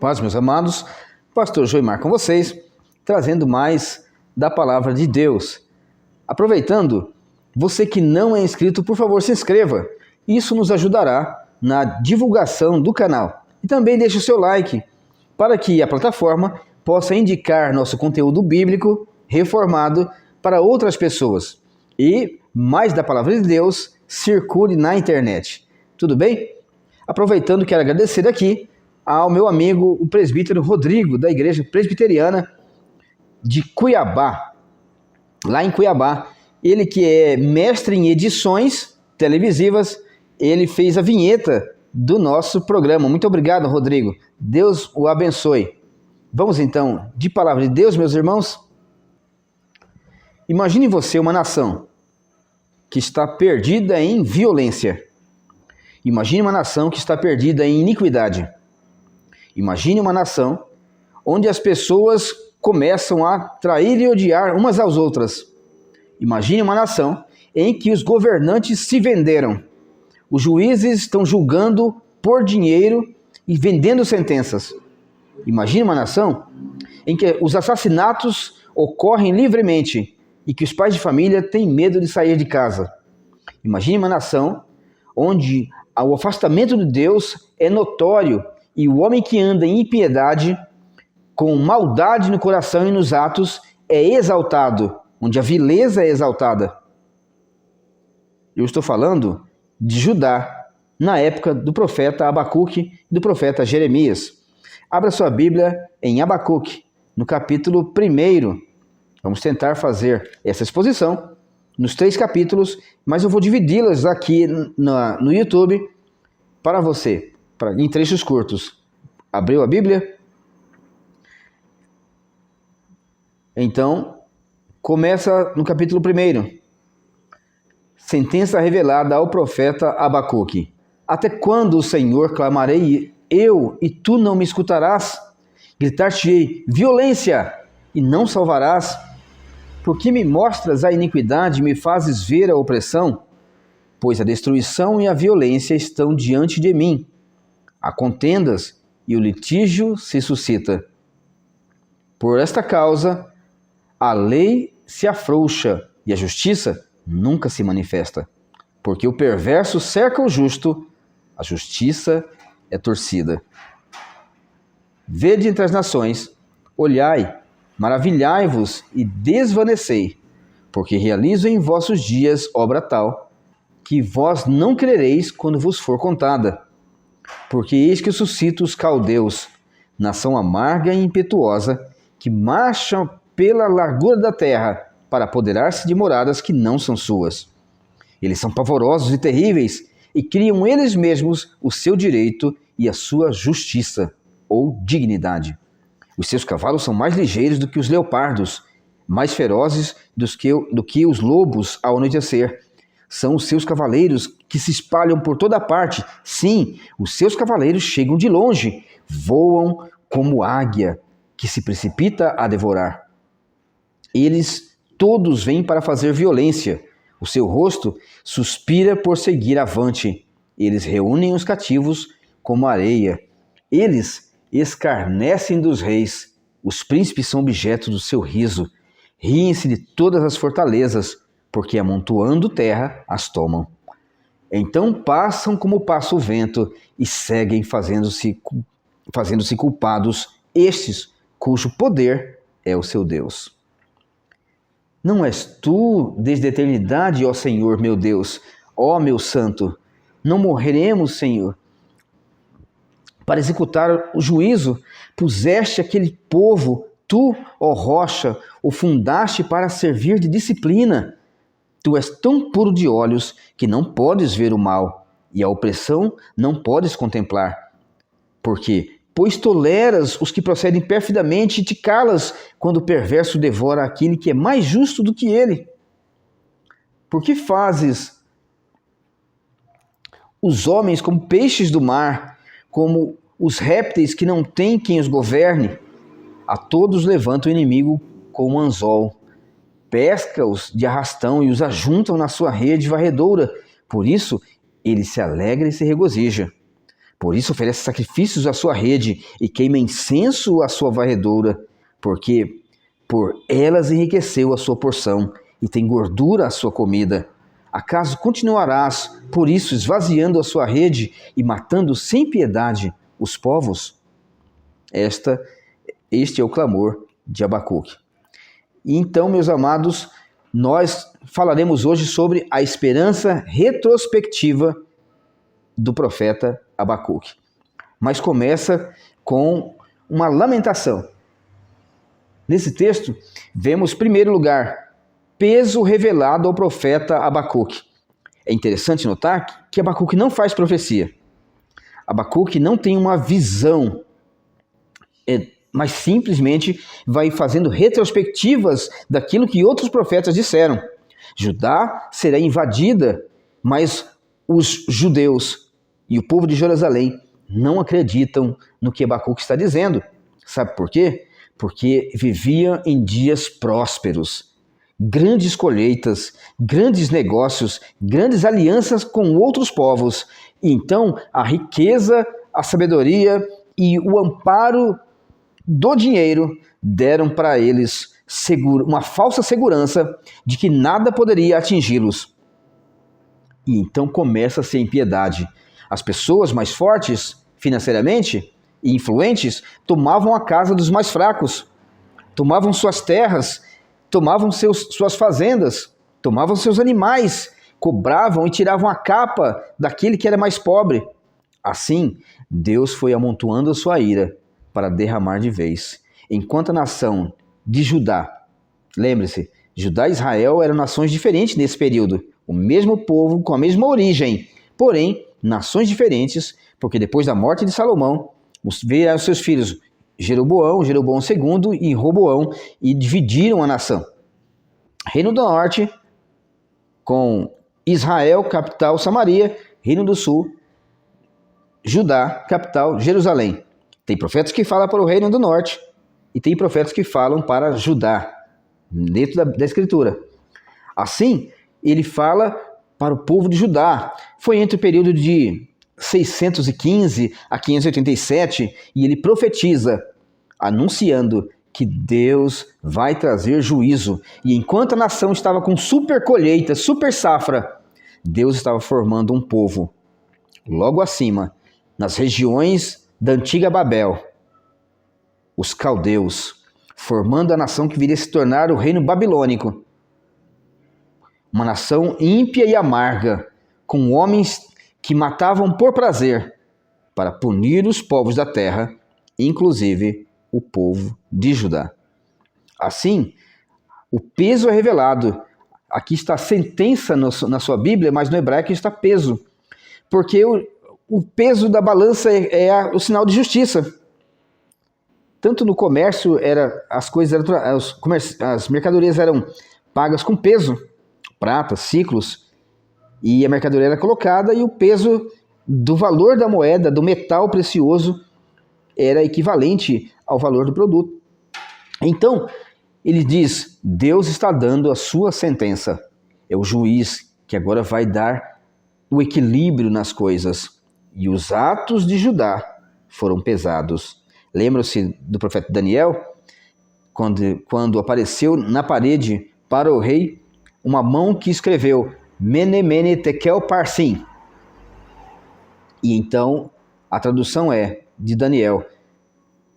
Paz, meus amados, Pastor Joimar com vocês, trazendo mais da Palavra de Deus. Aproveitando, você que não é inscrito, por favor, se inscreva. Isso nos ajudará na divulgação do canal. E também deixe o seu like, para que a plataforma possa indicar nosso conteúdo bíblico reformado para outras pessoas. E mais da Palavra de Deus circule na internet. Tudo bem? Aproveitando, quero agradecer aqui ao meu amigo, o presbítero Rodrigo, da Igreja Presbiteriana de Cuiabá, lá em Cuiabá. Ele que é mestre em edições televisivas, ele fez a vinheta do nosso programa. Muito obrigado, Rodrigo. Deus o abençoe. Vamos então, de Palavra de Deus, meus irmãos? Imagine você uma nação que está perdida em violência. Imagine uma nação que está perdida em iniquidade. Imagine uma nação onde as pessoas começam a trair e odiar umas às outras. Imagine uma nação em que os governantes se venderam. Os juízes estão julgando por dinheiro e vendendo sentenças. Imagine uma nação em que os assassinatos ocorrem livremente e que os pais de família têm medo de sair de casa. Imagine uma nação onde o afastamento de Deus é notório e o homem que anda em impiedade, com maldade no coração e nos atos, é exaltado, onde a vileza é exaltada. Eu estou falando de Judá, na época do profeta Abacuque e do profeta Jeremias. Abra sua Bíblia em Abacuque, no capítulo 1. Vamos tentar fazer essa exposição nos 3 capítulos, mas eu vou dividi-las aqui no YouTube para você, em trechos curtos. Abriu a Bíblia? Então, começa no capítulo 1. Sentença revelada ao profeta Abacuque. Até quando, Senhor, clamarei eu e tu não me escutarás? Gritar-te-ei violência e não salvarás? Porque me mostras a iniquidade e me fazes ver a opressão? Pois a destruição e a violência estão diante de mim. Há contendas e o litígio se suscita. Por esta causa, a lei se afrouxa e a justiça nunca se manifesta. Porque o perverso cerca o justo, a justiça é torcida. Vede entre as nações, olhai, maravilhai-vos e desvanecei, porque realizo em vossos dias obra tal, que vós não crereis quando vos for contada. Porque eis que suscito os caldeus, nação amarga e impetuosa, que marcham pela largura da terra, para apoderar-se de moradas que não são suas. Eles são pavorosos e terríveis, e criam eles mesmos o seu direito e a sua justiça, ou dignidade. Os seus cavalos são mais ligeiros do que os leopardos, mais ferozes do que os lobos ao anoitecer. São os seus cavaleiros que se espalham por toda parte. Sim, os seus cavaleiros chegam de longe, voam como águia que se precipita a devorar. Eles todos vêm para fazer violência. O seu rosto suspira por seguir avante. Eles reúnem os cativos como areia. Eles escarnecem dos reis. Os príncipes são objeto do seu riso. Riem-se de todas as fortalezas, porque amontoando terra as tomam. Então passam como passa o vento e seguem fazendo-se culpados estes cujo poder é o seu Deus. Não és tu desde a eternidade, ó Senhor, meu Deus, ó meu santo? Não morreremos, Senhor, para executar o juízo? Puseste aquele povo, tu, ó rocha, o fundaste para servir de disciplina. Tu és tão puro de olhos que não podes ver o mal, e a opressão não podes contemplar. Pois toleras os que procedem perfidamente e te calas quando o perverso devora aquele que é mais justo do que ele. Por que fazes os homens como peixes do mar, como os répteis que não têm quem os governe? A todos levanta o inimigo com um anzol. Pesca-os de arrastão e os ajuntam na sua rede varredora. Por isso, ele se alegra e se regozija. Por isso oferece sacrifícios à sua rede e queima incenso à sua varredura, porque por elas enriqueceu a sua porção e tem gordura a sua comida. Acaso continuarás, por isso, esvaziando a sua rede e matando sem piedade os povos? Este é o clamor de Abacuque. E então, meus amados, nós falaremos hoje sobre a esperança retrospectiva do profeta Abacuque. Mas começa com uma lamentação. Nesse texto, vemos, em primeiro lugar, peso revelado ao profeta Abacuque. É interessante notar que Abacuque não faz profecia. Abacuque não tem uma visão, mas simplesmente vai fazendo retrospectivas daquilo que outros profetas disseram. Judá será invadida, mas os judeus e o povo de Jerusalém não acreditam no que Abacuque está dizendo. Sabe por quê? Porque viviam em dias prósperos, grandes colheitas, grandes negócios, grandes alianças com outros povos. E então a riqueza, a sabedoria e o amparo do dinheiro deram para eles uma falsa segurança de que nada poderia atingi-los. E então começa-se a impiedade. As pessoas mais fortes financeiramente e influentes tomavam a casa dos mais fracos, tomavam suas terras, tomavam suas fazendas, tomavam seus animais, cobravam e tiravam a capa daquele que era mais pobre. Assim, Deus foi amontoando a sua ira para derramar de vez. Enquanto a nação de Judá, lembre-se, Judá e Israel eram nações diferentes nesse período, o mesmo povo com a mesma origem, porém, nações diferentes, porque depois da morte de Salomão, vieram seus filhos Jeroboão II e Roboão e dividiram a nação. Reino do Norte, com Israel, capital Samaria, Reino do Sul, Judá, capital Jerusalém. Tem profetas que falam para o Reino do Norte e tem profetas que falam para Judá, dentro da Escritura. Assim, ele fala para o povo de Judá. Foi entre o período de 615 a 587 e ele profetiza, anunciando que Deus vai trazer juízo. E enquanto a nação estava com super colheita, super safra, Deus estava formando um povo logo acima, nas regiões da antiga Babel, os caldeus, formando a nação que viria a se tornar o reino babilônico. Uma nação ímpia e amarga, com homens que matavam por prazer, para punir os povos da terra, inclusive o povo de Judá. Assim, o peso é revelado. Aqui está sentença na sua Bíblia, mas no hebraico está peso, porque o peso da balança é o sinal de justiça. Tanto no comércio, as mercadorias eram pagas com peso, prata, ciclos, e a mercadoria era colocada e o peso do valor da moeda, do metal precioso, era equivalente ao valor do produto. Então, ele diz, Deus está dando a sua sentença. É o juiz que agora vai dar o equilíbrio nas coisas. E os atos de Judá foram pesados. Lembram-se do profeta Daniel? Quando apareceu na parede para o rei uma mão que escreveu Mene, Mene, Tekel, Parsim. E então a tradução de Daniel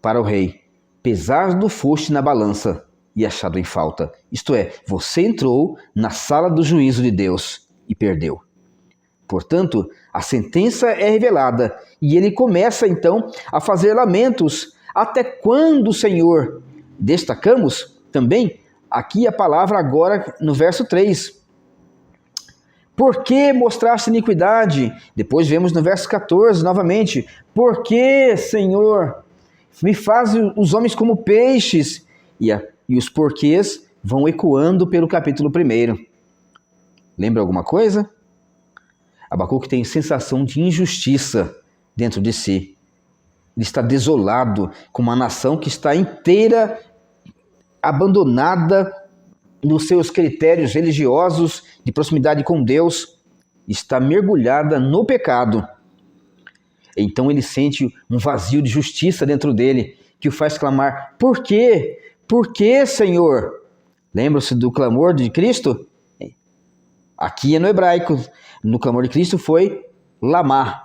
para o rei: pesado foste na balança e achado em falta. Isto é, você entrou na sala do juízo de Deus e perdeu. Portanto, a sentença é revelada e ele começa então a fazer lamentos. Até quando, Senhor? Destacamos também aqui a palavra agora no verso 3. Por que mostraste iniquidade? Depois vemos no verso 14 novamente. Por que, Senhor? Me faz os homens como peixes. E os porquês vão ecoando pelo capítulo 1. Lembra alguma coisa? Abacuque tem sensação de injustiça dentro de si. Ele está desolado com uma nação que está inteira abandonada nos seus critérios religiosos de proximidade com Deus, está mergulhada no pecado. Então ele sente um vazio de justiça dentro dele, que o faz clamar: por quê? Por quê, Senhor? Lembra-se do clamor de Cristo? Aqui é no hebraico. No clamor de Cristo foi lamá,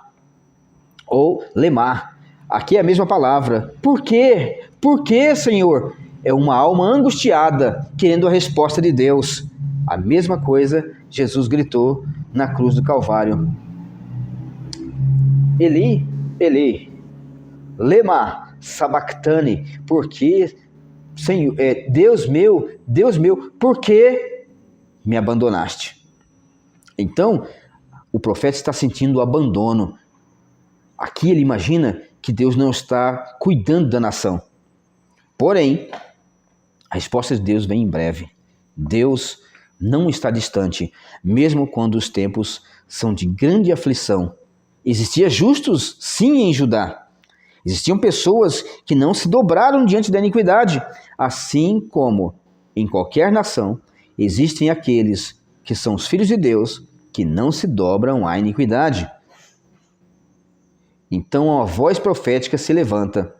ou lemá. Aqui é a mesma palavra. Por quê? Por quê, Senhor? É uma alma angustiada, querendo a resposta de Deus. A mesma coisa Jesus gritou na cruz do Calvário. Eli, Eli, lema sabactani, porque, Senhor, Deus meu, por que me abandonaste? Então, o profeta está sentindo o abandono. Aqui ele imagina que Deus não está cuidando da nação. Porém, a resposta de Deus vem em breve. Deus não está distante, mesmo quando os tempos são de grande aflição. Existiam justos, sim, em Judá. Existiam pessoas que não se dobraram diante da iniquidade. Assim como em qualquer nação, existem aqueles que são os filhos de Deus que não se dobram à iniquidade. Então a voz profética se levanta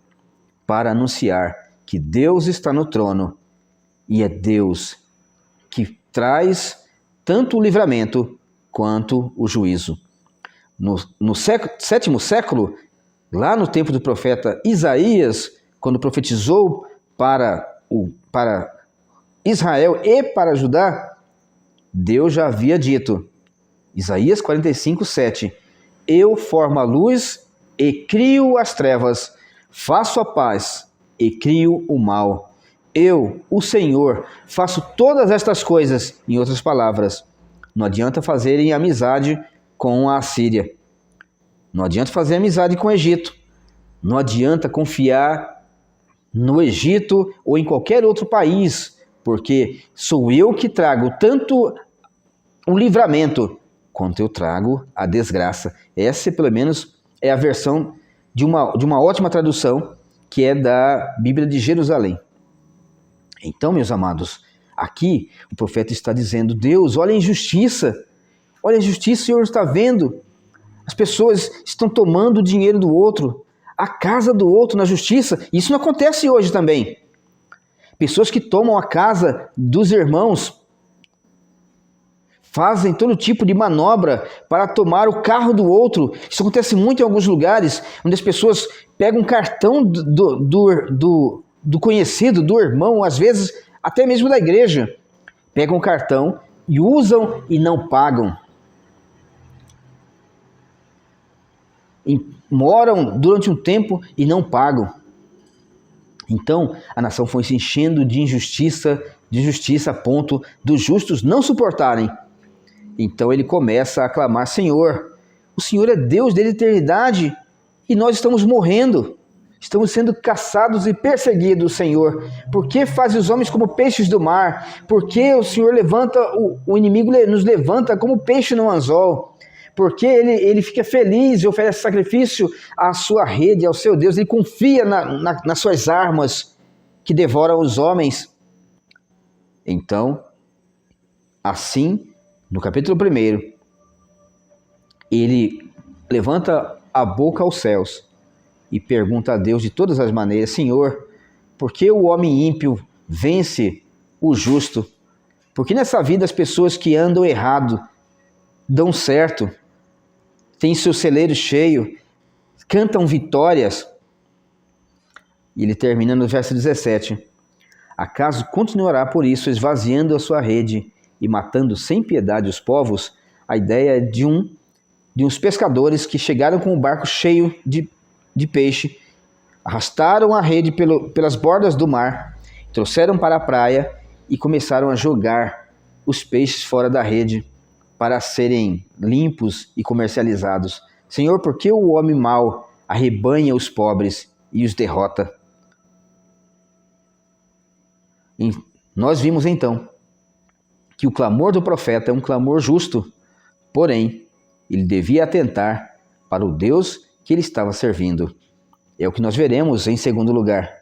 para anunciar que Deus está no trono e é Deus que traz tanto o livramento quanto o juízo. No sétimo século, lá no tempo do profeta Isaías, quando profetizou para Israel e para Judá, Deus já havia dito, Isaías 45:7, eu formo a luz e crio as trevas, faço a paz e crio o mal. Eu, o Senhor, faço todas estas coisas. Em outras palavras, não adianta fazerem amizade com a Assíria. Não adianta fazer amizade com o Egito. Não adianta confiar no Egito ou em qualquer outro país, porque sou eu que trago tanto o livramento quanto eu trago a desgraça. Essa, pelo menos, é a versão de uma ótima tradução, que é da Bíblia de Jerusalém. Então, meus amados, aqui o profeta está dizendo, Deus, olha a injustiça, o Senhor está vendo. As pessoas estão tomando o dinheiro do outro, a casa do outro na justiça. Isso não acontece hoje também. Pessoas que tomam a casa dos irmãos, fazem todo tipo de manobra para tomar o carro do outro. Isso acontece muito em alguns lugares, onde as pessoas pegam um cartão do conhecido, do irmão, às vezes até mesmo da igreja. Pegam o cartão e usam e não pagam. Moram durante um tempo e não pagam. Então, a nação foi se enchendo de injustiça, a ponto dos justos não suportarem. Então ele começa a clamar, Senhor, o Senhor é Deus da eternidade e nós estamos morrendo. Estamos sendo caçados e perseguidos, Senhor. Por que faz os homens como peixes do mar? Por que o Senhor levanta, o inimigo nos levanta como peixe no anzol? Porque ele fica feliz e oferece sacrifício à sua rede, ao seu Deus. Ele confia nas suas armas que devoram os homens. Então, assim, no capítulo 1, ele levanta a boca aos céus e pergunta a Deus de todas as maneiras, Senhor, por que o homem ímpio vence o justo? Por que nessa vida as pessoas que andam errado dão certo? Tem seu celeiro cheio, cantam vitórias. E ele termina no verso 17. Acaso continuará por isso esvaziando a sua rede e matando sem piedade os povos? A ideia é de uns pescadores que chegaram com o barco cheio de peixe, arrastaram a rede pelas bordas do mar, trouxeram para a praia e começaram a jogar os peixes fora da rede para serem limpos e comercializados. Senhor, por que o homem mau arrebanha os pobres e os derrota? E nós vimos então que o clamor do profeta é um clamor justo, porém, ele devia atentar para o Deus que ele estava servindo. É o que nós veremos em segundo lugar.